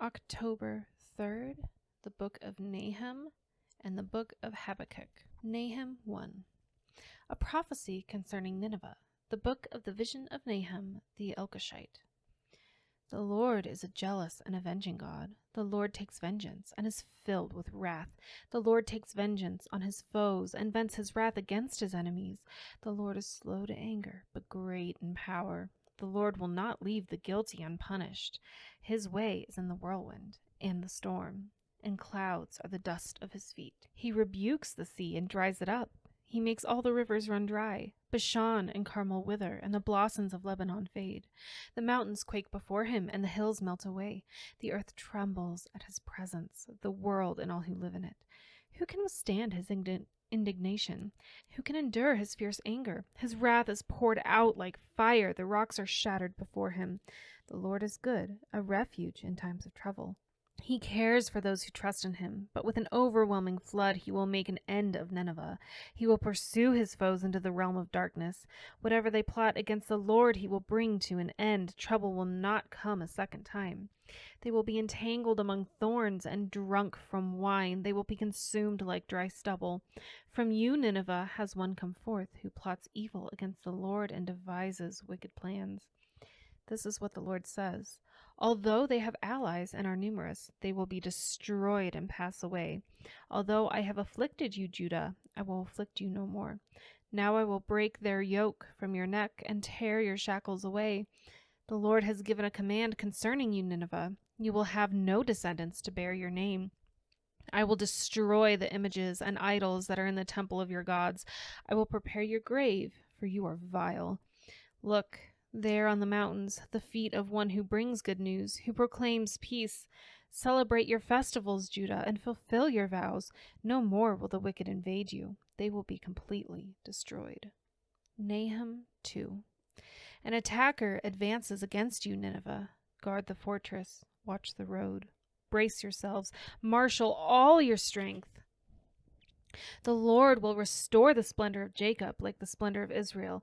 October 3rd, the book of Nahum and the book of Habakkuk. Nahum 1. A prophecy concerning Nineveh, the book of the vision of Nahum the Elkoshite. The Lord is a jealous and avenging God. The Lord takes vengeance and is filled with wrath. The Lord takes vengeance on his foes and vents his wrath against his enemies. The Lord is slow to anger, but great in power. The Lord will not leave the guilty unpunished. His way is in the whirlwind and the storm, and clouds are the dust of his feet. He rebukes the sea and dries it up. He makes all the rivers run dry. Bashan and Carmel wither, and the blossoms of Lebanon fade. The mountains quake before him, and the hills melt away. The earth trembles at his presence, the world and all who live in it. Who can withstand his indignation? Who can endure his fierce anger? His wrath is poured out like fire. The rocks are shattered before him. The Lord is good, a refuge in times of trouble. He cares for those who trust in him, but with an overwhelming flood he will make an end of Nineveh. He will pursue his foes into the realm of darkness. Whatever they plot against the Lord he will bring to an end. Trouble will not come a second time. They will be entangled among thorns and drunk from wine. They will be consumed like dry stubble. From you, Nineveh, has one come forth who plots evil against the Lord and devises wicked plans. This is what the Lord says. Although they have allies and are numerous, they will be destroyed and pass away. Although I have afflicted you, Judah, I will afflict you no more. Now I will break their yoke from your neck and tear your shackles away. The Lord has given a command concerning you, Nineveh. You will have no descendants to bear your name. I will destroy the images and idols that are in the temple of your gods. I will prepare your grave, for you are vile. Look, there on the mountains, the feet of one who brings good news, who proclaims peace. Celebrate your festivals, Judah, and fulfill your vows. No more will the wicked invade you. They will be completely destroyed. Nahum 2. An attacker advances against you, Nineveh. Guard the fortress. Watch the road. Brace yourselves. Marshal all your strength. The Lord will restore the splendor of Jacob like the splendor of Israel,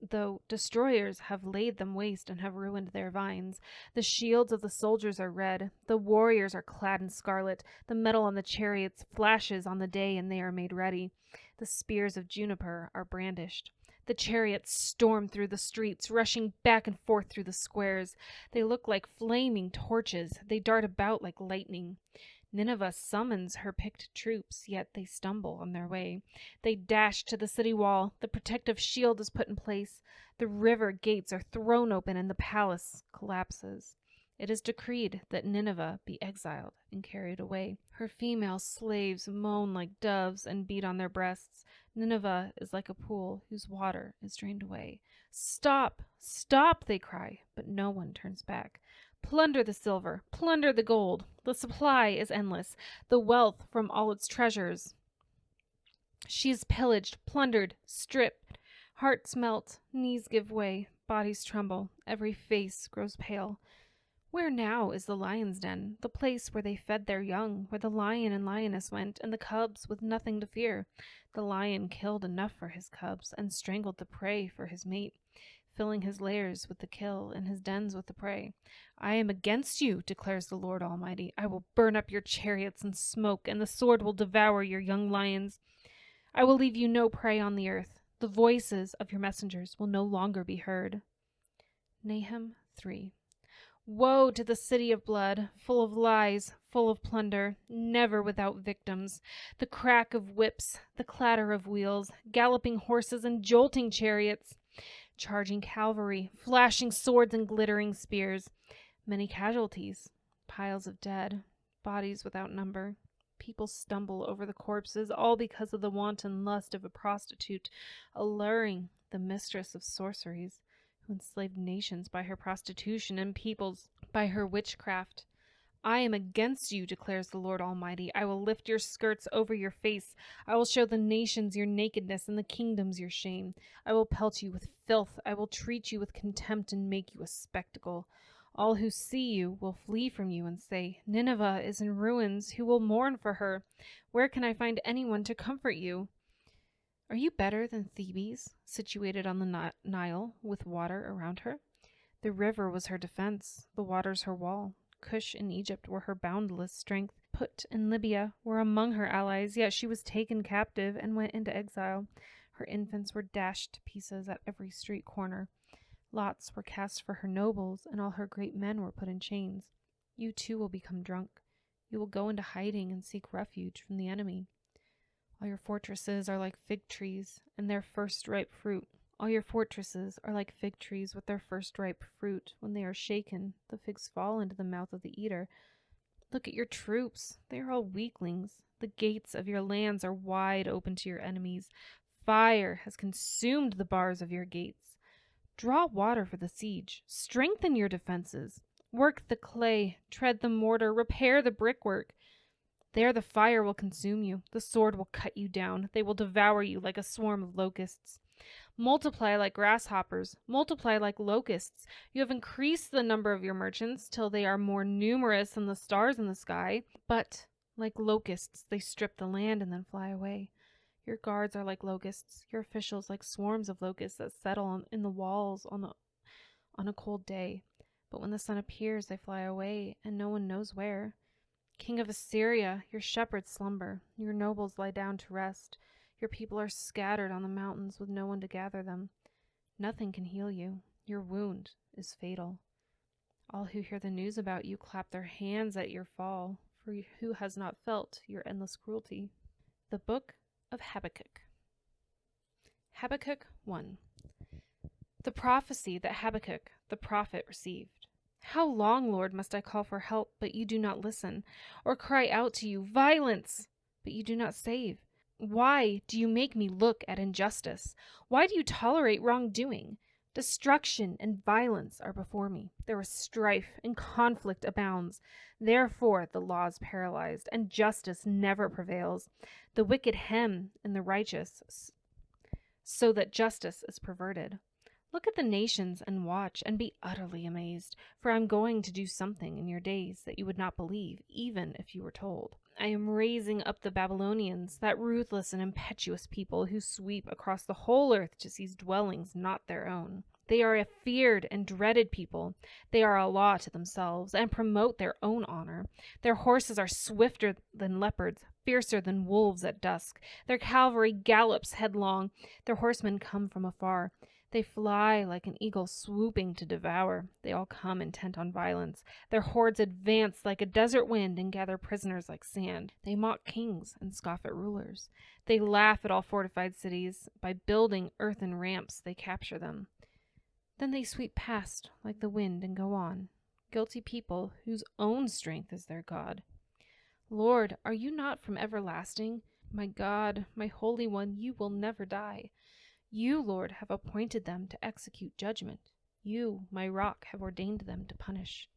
though destroyers have laid them waste and have ruined their vines. The shields of the soldiers are red. The warriors are clad in scarlet. The metal on the chariots flashes on the day, and they are made ready. The spears of juniper are brandished. The chariots storm through the streets, rushing back and forth through the squares. They look like flaming torches. They dart about like lightning. Nineveh summons her picked troops, yet they stumble on their way. They dash to the city wall. The protective shield is put in place. The river gates are thrown open, and the palace collapses. It is decreed that Nineveh be exiled and carried away. Her female slaves moan like doves and beat on their breasts. Nineveh is like a pool whose water is drained away. Stop! Stop! They cry, but no one turns back. Plunder the silver, plunder the gold. The supply is endless, the wealth from all its treasures. She is pillaged, plundered, stripped. Hearts melt, knees give way, bodies tremble, every face grows pale. Where now is the lion's den, the place where they fed their young, where the lion and lioness went, and the cubs with nothing to fear? The lion killed enough for his cubs, and strangled the prey for his mate, filling his lairs with the kill and his dens with the prey. I am against you, declares the Lord Almighty. I will burn up your chariots in smoke, and the sword will devour your young lions. I will leave you no prey on the earth. The voices of your messengers will no longer be heard. Nahum 3. Woe to the city of blood, full of lies, full of plunder, never without victims. The crack of whips, the clatter of wheels, galloping horses and jolting chariots, charging cavalry, flashing swords and glittering spears. Many casualties, piles of dead, bodies without number. People stumble over the corpses, all because of the wanton lust of a prostitute, alluring the mistress of sorceries, who enslaved nations by her prostitution and peoples by her witchcraft. I am against you, declares the Lord Almighty. I will lift your skirts over your face. I will show the nations your nakedness and the kingdoms your shame. I will pelt you with filth. I will treat you with contempt and make you a spectacle. All who see you will flee from you and say, Nineveh is in ruins. Who will mourn for her? Where can I find anyone to comfort you? Are you better than Thebes, situated on the Nile, with water around her? The river was her defense, the waters her wall. Cush in Egypt were her boundless strength. Put and Libya were among her allies, yet she was taken captive and went into exile. Her infants were dashed to pieces at every street corner. Lots were cast for her nobles, and all her great men were put in chains. You too will become drunk. You will go into hiding and seek refuge from the enemy. All your fortresses are like fig trees and their first ripe fruit. All your fortresses are like fig trees with their first ripe fruit. When they are shaken, the figs fall into the mouth of the eater. Look at your troops. They are all weaklings. The gates of your lands are wide open to your enemies. Fire has consumed the bars of your gates. Draw water for the siege. Strengthen your defenses. Work the clay, tread the mortar, repair the brickwork. There the fire will consume you. The sword will cut you down. They will devour you like a swarm of locusts. Multiply like grasshoppers. Multiply like locusts. You have increased the number of your merchants till they are more numerous than the stars in the sky. But like locusts, they strip the land and then fly away. Your guards are like locusts. Your officials like swarms of locusts that settle in the walls on a cold day. But when the sun appears, they fly away, and no one knows where. King of Assyria, your shepherds slumber. Your nobles lie down to rest. Your people are scattered on the mountains with no one to gather them. Nothing can heal you. Your wound is fatal. All who hear the news about you clap their hands at your fall, for who has not felt your endless cruelty? The Book of Habakkuk. Habakkuk 1. The prophecy that Habakkuk the prophet received. How long, Lord, must I call for help, but you do not listen, or cry out to you, violence, but you do not save? Why do you make me look at injustice? Why do you tolerate wrongdoing? Destruction and violence are before me. There is strife and conflict abounds. Therefore the law is paralyzed, and justice never prevails. The wicked hem in the righteous, so that justice is perverted. Look at the nations and watch and be utterly amazed, for I am going to do something in your days that you would not believe, even if you were told. I am raising up the Babylonians, that ruthless and impetuous people who sweep across the whole earth to seize dwellings not their own. They are a feared and dreaded people. They are a law to themselves and promote their own honor. Their horses are swifter than leopards, fiercer than wolves at dusk. Their cavalry gallops headlong. Their horsemen come from afar. They fly like an eagle swooping to devour. They all come intent on violence. Their hordes advance like a desert wind and gather prisoners like sand. They mock kings and scoff at rulers. They laugh at all fortified cities. By building earthen ramps, they capture them. Then they sweep past like the wind and go on. Guilty people whose own strength is their God. Lord, are you not from everlasting? My God, my Holy One, you will never die. You, Lord, have appointed them to execute judgment. You, my rock, have ordained them to punish.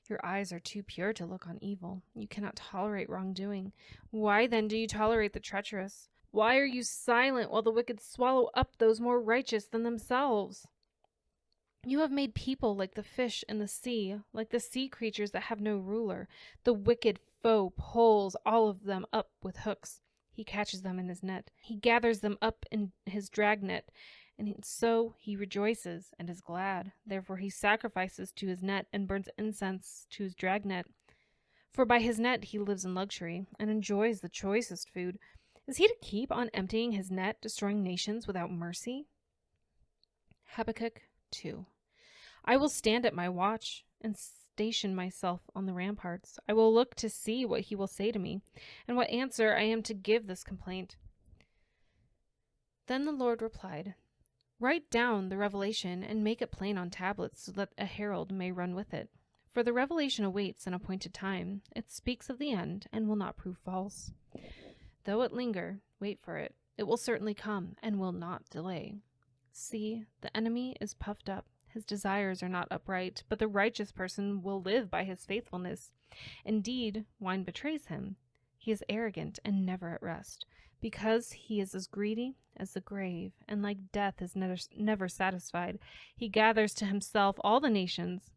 Your eyes are too pure to look on evil. You cannot tolerate wrongdoing. Why then do you tolerate the treacherous? Why are you silent while the wicked swallow up those more righteous than themselves? You have made people like the fish in the sea, like the sea creatures that have no ruler. The wicked foe pulls all of them up with hooks. He catches them in his net. He gathers them up in his dragnet, and so he rejoices and is glad. Therefore he sacrifices to his net and burns incense to his dragnet. For by his net he lives in luxury and enjoys the choicest food. Is he to keep on emptying his net, destroying nations without mercy? Habakkuk 2. I will stand at my watch and station myself on the ramparts. I will look to see what he will say to me, and what answer I am to give this complaint. Then the Lord replied, Write down the revelation and make it plain on tablets so that a herald may run with it. For the revelation awaits an appointed time. It speaks of the end and will not prove false. Though it linger, wait for it. It will certainly come and will not delay. See, the enemy is puffed up. His desires are not upright, but the righteous person will live by his faithfulness. Indeed, wine betrays him. He is arrogant and never at rest, because he is as greedy as the grave, and like death is never satisfied. He gathers to himself all the nations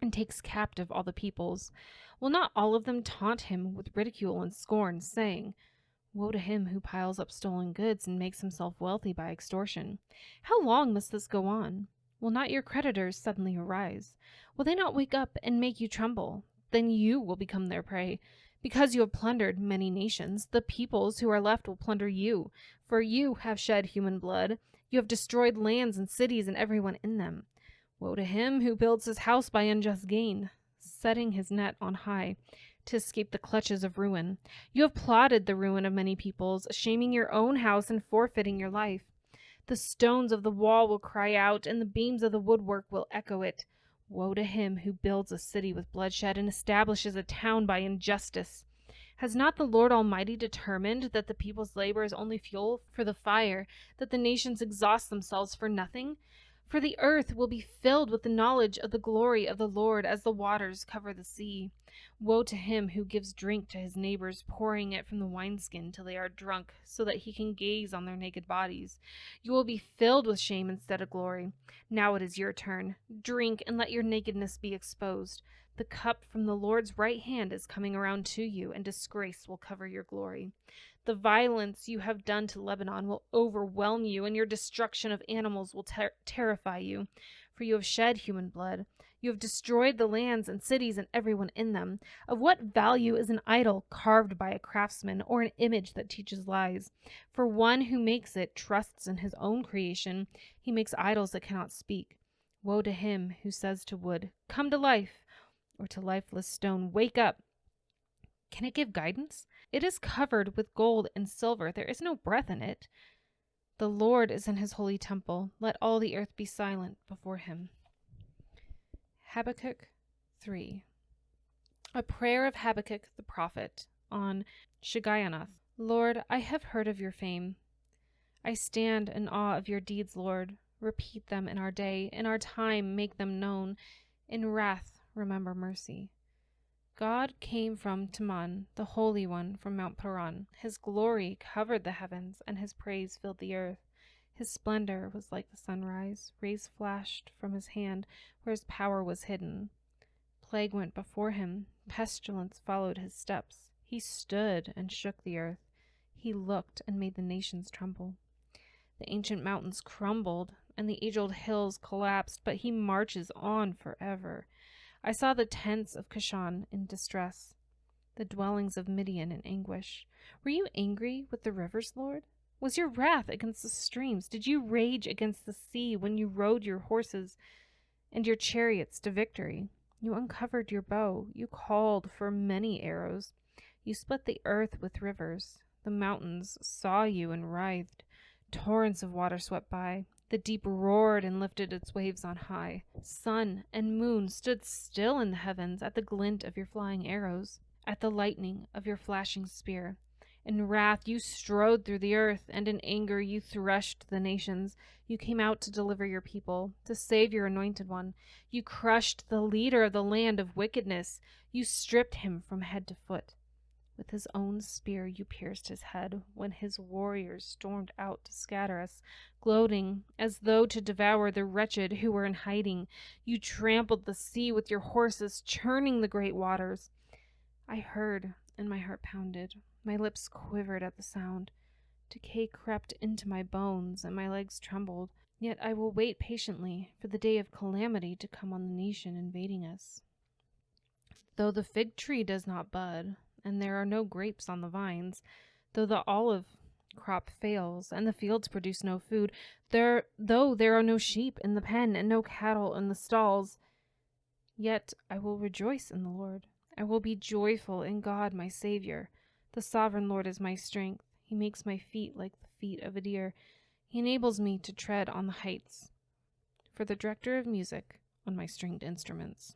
and takes captive all the peoples. Will not all of them taunt him with ridicule and scorn, saying, Woe to him who piles up stolen goods and makes himself wealthy by extortion. How long must this go on? Will not your creditors suddenly arise? Will they not wake up and make you tremble? then you will become their prey. Because you have plundered many nations, the peoples who are left will plunder you, for you have shed human blood. You have destroyed lands and cities and everyone in them. Woe to him who builds his house by unjust gain, setting his net on high to escape the clutches of ruin. You have plotted the ruin of many peoples, shaming your own house and forfeiting your life. The stones of the wall will cry out, and the beams of the woodwork will echo it. Woe to him who builds a city with bloodshed and establishes a town by injustice. Has not the Lord Almighty determined that the people's labor is only fuel for the fire, that the nations exhaust themselves for nothing? For the earth will be filled with the knowledge of the glory of the Lord as the waters cover the sea. Woe to him who gives drink to his neighbors, pouring it from the wineskin till they are drunk, so that he can gaze on their naked bodies. You will be filled with shame instead of glory. Now it is your turn. Drink and let your nakedness be exposed. The cup from the Lord's right hand is coming around to you, and disgrace will cover your glory. The violence you have done to Lebanon will overwhelm you, and your destruction of animals will terrify you. For you have shed human blood. You have destroyed the lands and cities and everyone in them. Of what value is an idol carved by a craftsman, or an image that teaches lies? For one who makes it trusts in his own creation. He makes idols that cannot speak. Woe to him who says to wood, "Come to life," or to lifeless stone, "Wake up." Can it give guidance? It is covered with gold and silver. There is no breath in it. The Lord is in his holy temple. Let all the earth be silent before him. Habakkuk 3. A prayer of Habakkuk the prophet on Shigionoth. Lord, I have heard of your fame. I stand in awe of your deeds, Lord. Repeat them in our day. In our time, make them known. In wrath, remember mercy. God came from Teman, the Holy One from Mount Paran. His glory covered the heavens, and his praise filled the earth. His splendor was like the sunrise. Rays flashed from his hand where his power was hidden. Plague went before him. Pestilence followed his steps. He stood and shook the earth. He looked and made the nations tremble. The ancient mountains crumbled, and the age-old hills collapsed, but he marches on forever. I saw the tents of Cushan in distress, the dwellings of Midian in anguish. Were you angry with the rivers, Lord? Was your wrath against the streams? Did you rage against the sea when you rode your horses and your chariots to victory? You uncovered your bow. You called for many arrows. You split the earth with rivers. The mountains saw you and writhed. Torrents of water swept by. The deep roared and lifted its waves on high. Sun and moon stood still in the heavens at the glint of your flying arrows, at the lightning of your flashing spear. In wrath you strode through the earth, and in anger you threshed the nations. You came out to deliver your people, to save your anointed one. You crushed the leader of the land of wickedness. You stripped him from head to foot. With his own spear you pierced his head when his warriors stormed out to scatter us, gloating as though to devour the wretched who were in hiding. You trampled the sea with your horses, churning the great waters. I heard, and my heart pounded. My lips quivered at the sound. Decay crept into my bones, and my legs trembled. Yet I will wait patiently for the day of calamity to come on the nation invading us. Though the fig tree does not bud, and there are no grapes on the vines, though the olive crop fails, and the fields produce no food, though there are no sheep in the pen, and no cattle in the stalls, yet I will rejoice in the Lord. I will be joyful in God my Savior. The sovereign Lord is my strength. He makes my feet like the feet of a deer. He enables me to tread on the heights. For the director of music on my stringed instruments.